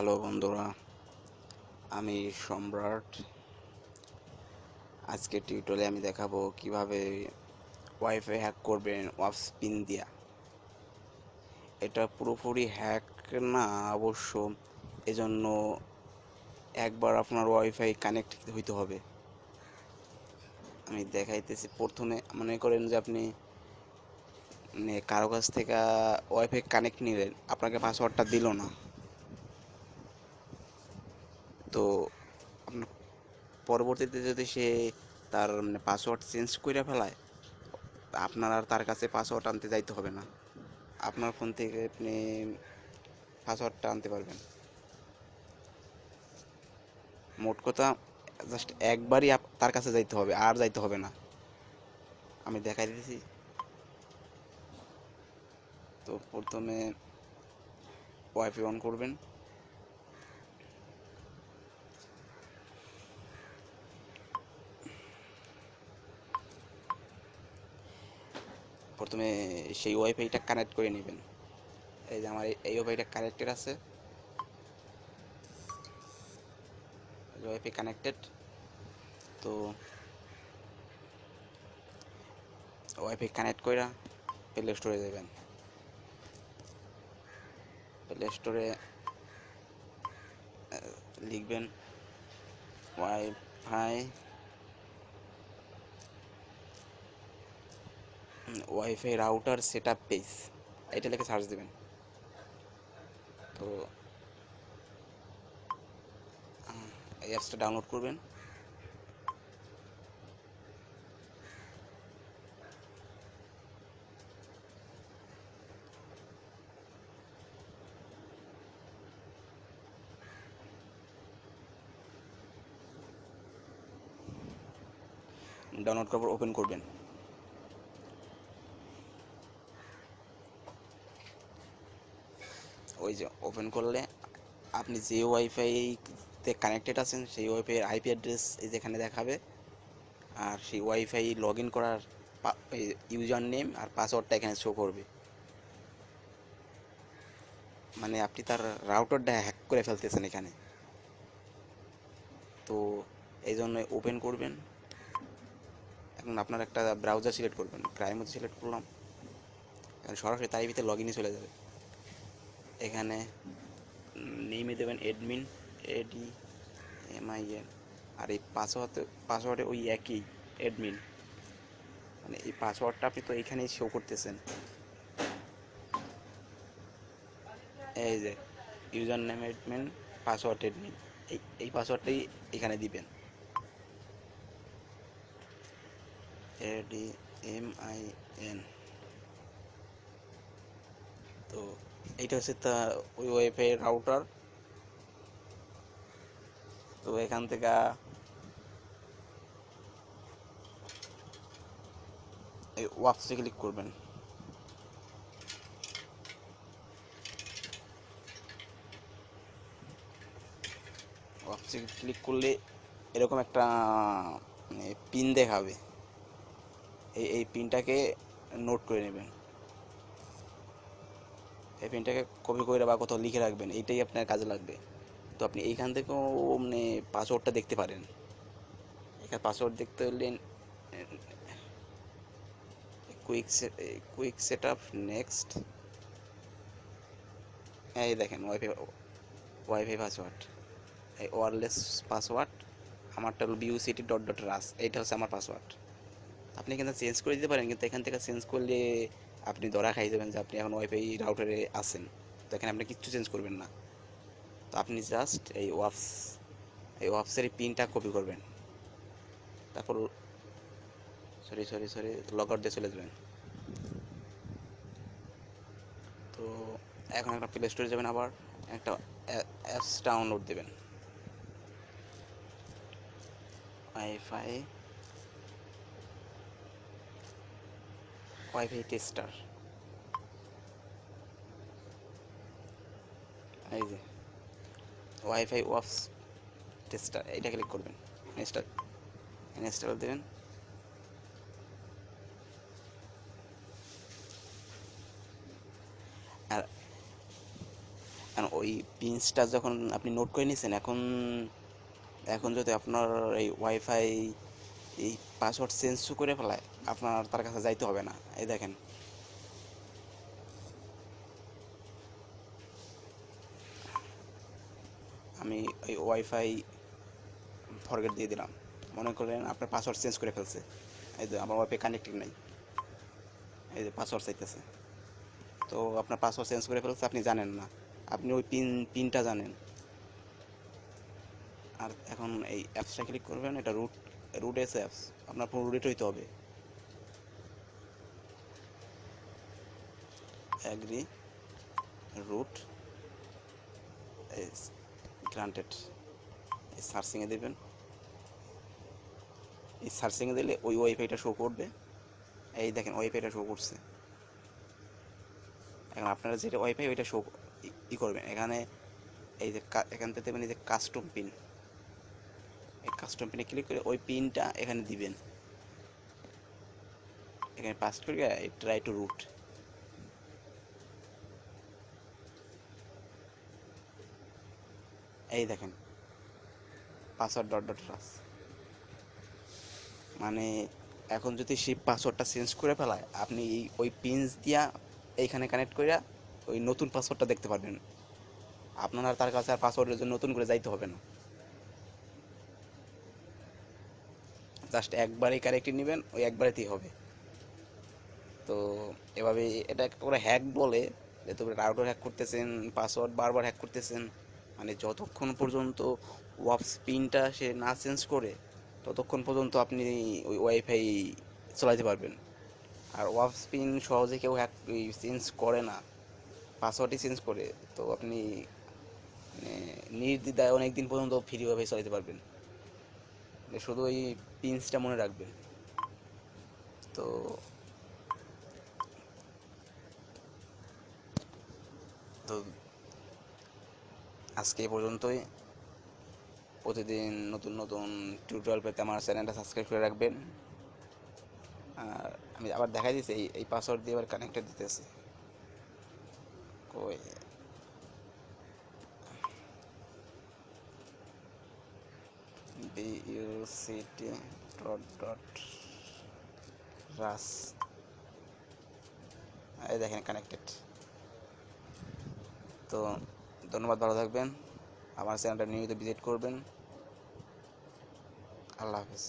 Hello বন্ধুরা, আমি সম্রাট। আজকে টিউটোরিয়ালে আমি দেখাবো কিভাবে ওয়াইফাই হ্যাক করবেন ওয়াপস পিন দিয়া। এটা পুরোপুরি হ্যাক না অবশ্য, এজন্য একবার আপনার ওয়াইফাই কানেক্ট হইতে হবে। আমি দেখাইতেছি। প্রথমে মনে করেন যে আপনি কারো কাছ থেকে ওয়াইফাই কানেক্ট নিলেন, আপনাকে পাসওয়ার্ডটা দিল না, তো আপনার পরবর্তীতে যদি সে তার পাসওয়ার্ড চেঞ্জ করে ফেলায়, আপনার আর তার কাছে পাসওয়ার্ড আনতে যাইতে হবে না। আপনার ফোন থেকে আপনি পাসওয়ার্ডটা আনতে পারবেন। মোট কথা, জাস্ট একবারই তার কাছে যাইতে হবে, আর যাইতে হবে না। আমি দেখাই দিতেছি। তো প্রথমে ওয়াইফাই অন করবেন। প্রথমে সেই ওয়াইফাইটা কানেক্ট করে নেবেন। এই যে আমার এই ওয়াইফাইটা কানেক্টেড আছে, ওয়াইফাই কানেক্টেড। তো ওয়াইফাই কানেক্ট করে প্লে স্টোরে যাবেন। প্লে স্টোরে লিখবেন wifi wifi router set up page, এটা লিখে সার্চ দেবেন। তো এই অ্যাপসটা ডাউনলোড করবেন। ডাউনলোড করার পর ওপেন করবেন। ওই যে ওপেন করলে আপনি যে ওয়াইফাইতে কানেক্টেড আছেন সেই ওয়াইফাইয়ের আইপি অ্যাড্রেস এই যেখানে দেখাবে, আর সেই ওয়াইফাই লগ ইন করার ইউজার নেম আর পাসওয়ার্ডটা এখানে শো করবে। মানে আপনি তার রাউটারটা হ্যাক করে ফেলতেছেন এখানে। তো এই জন্য ওপেন করবেন। এখন আপনার একটা ব্রাউজার সিলেক্ট করবেন, ক্রাইম সিলেক্ট করলাম। এখন সরাসরি তার ভিতরে লগ ইনে চলে যাবে। এখানে নেমে দেবেন এডমিন, ADMIN, আর এই পাসওয়ার্ডে ওই একই এডমিন। মানে এই পাসওয়ার্ডটা আপনি তো এইখানেই শো করতেছেন। এই যে user name admin, password admin, এই পাসওয়ার্ডটাই এখানে দিবেন। ADMIN। তো এইটা হচ্ছে তা ওই ওয়াইফাই রাউটার। তো এখান থেকে এই ওয়াপসে ক্লিক করবেন। ওয়াপসে ক্লিক করলে এরকম একটা পিন দেখাবে। এই পিনটাকে নোট করে নেবেন। এই পিনটাকে কপি করে বা কোথাও লিখে রাখবেন, এইটাই আপনার কাজে লাগবে। তো আপনি এইখান থেকেও পাসওয়ার্ডটা দেখতে পারেন। এখানে পাসওয়ার্ড দেখতে হলে কুইক সেট আপ নেক্সট, এই দেখেন ওয়াইফাই পাসওয়ার্ড, এই ওয়্যারলেস পাসওয়ার্ড। আমারটা হলো BUCT.RAS, এইটা হচ্ছে আমার পাসওয়ার্ড। আপনি এখানে চেঞ্জ করে দিতে পারেন, কিন্তু এখান থেকে চেঞ্জ করলে আপনি ধরা খাই যাবেন যে আপনি এখন ওয়াইফাই রাউটারে আছেন। তো এখানে আপনি কিচ্ছু চেঞ্জ করবেন না। তো আপনি জাস্ট এই ওয়াপসের পিনটা কপি করবেন। তারপর সরি লগ আউট দিয়ে চলে যাবেন। তো এখন একটা প্লে স্টোরে যাবেন, আবার একটা অ্যাপস ডাউনলোড দেবেন, ওয়াইফাই ওয়াইফাই টেস্টার। এই যে ওয়াইফাই ওয়াপস টেস্টার, এইটা ক্লিক করবেন। ইনস্টল দেবেন। আর এখন ওই পিনসটা যখন আপনি নোট করে নিয়েছেন, এখন এখন যদি আপনার এই ওয়াইফাই এই পাসওয়ার্ড চেঞ্জ করে ফেলায়, আপনার তার কাছে যাইতে হবে না। এই দেখেন, আমি ওই ওয়াইফাই ফরগেট দিয়ে দিলাম, মনে করেন আপনার পাসওয়ার্ড চেঞ্জ করে ফেলছে, এই যে আমার ওয়াইফাই কানেক্টিং নাই, এই যে পাসওয়ার্ড চাইতেছে। তো আপনার পাসওয়ার্ড চেঞ্জ করে ফেলছে, আপনি জানেন না, আপনি ওই পিনটা জানেন। আর এখন এই অ্যাপসটা ক্লিক করবেন, এটা রুট এস অ্যাপস, আপনার পুরো রুট হইতে হবে। অ্যাগ্রি রুট গ্রান্টেড, এই সার্চিংয়ে দেবেন। এই সার্চিংয়ে দিলে ওই ওয়াইফাইটা শো করবে। এই দেখেন ওয়াইফাইটা শো করছে। এখন আপনারা যেটা ওয়াইফাই ওইটা শো করবেন এখানে। এই যে এখান থেকে দেবেন এই যে কাস্টম পিন, এই কাস্টম পিনে ক্লিক করে ওই পিনটা এখানে দিবেন, এখানে পাস করে ট্রাই টু রুট। এই দেখেন পাসওয়ার্ড ডট ডট রাস, মানে এখন যদি সেই পাসওয়ার্ডটা চেঞ্জ করে ফেলায়, আপনি ওই পিনস দিয়া এইখানে কানেক্ট করে ওই নতুন পাসওয়ার্ডটা দেখতে পারবেন। আপনার আর তার কাছে আর পাসওয়ার্ডের জন্য নতুন করে যাইতে হবে না, জাস্ট একবারই কানেক্টে নেবেন, ওই একবারেতেই হবে। তো এভাবে এটা ওরা হ্যাক বলে, যে তুমি রাউটার হ্যাক করতেছেন, পাসওয়ার্ড বারবার হ্যাক করতেছেন, মানে যতক্ষণ পর্যন্ত ওয়াপস পিনটা সে না চেঞ্জ করে ততক্ষণ পর্যন্ত আপনি ওই ওয়াইফাই চালাতে পারবেন। আর ওয়াপস পিন সহজে কেউ হ্যাক চেঞ্জ করে না, পাসওয়ার্ডই চেঞ্জ করে। তো আপনি মানে নির্দ্বিধায় অনেক দিন পর্যন্ত ফ্রি ওয়াইফাই চালাতে পারবেন, শুধু ওই পিনসটা মনে রাখবেন। তো তো আজকে এই পর্যন্তই। প্রতিদিন নতুন নতুন টিউটোরিয়াল পেতে আমার চ্যানেলটা সাবস্ক্রাইব করে রাখবেন। আর আমি আবার দেখাই দিচ্ছি, এই পাসওয়ার্ড দিয়ে আবার কানেক্টেড দিতেছি। কই বিইউসিটি ডট ডট রাস, এই দেখেন কানেক্টেড। তো ধন্যবাদ, ভালো থাকবেন, আমার চ্যানেলটা নিয়মিত ভিজিট করবেন। আল্লাহ হাফেজ।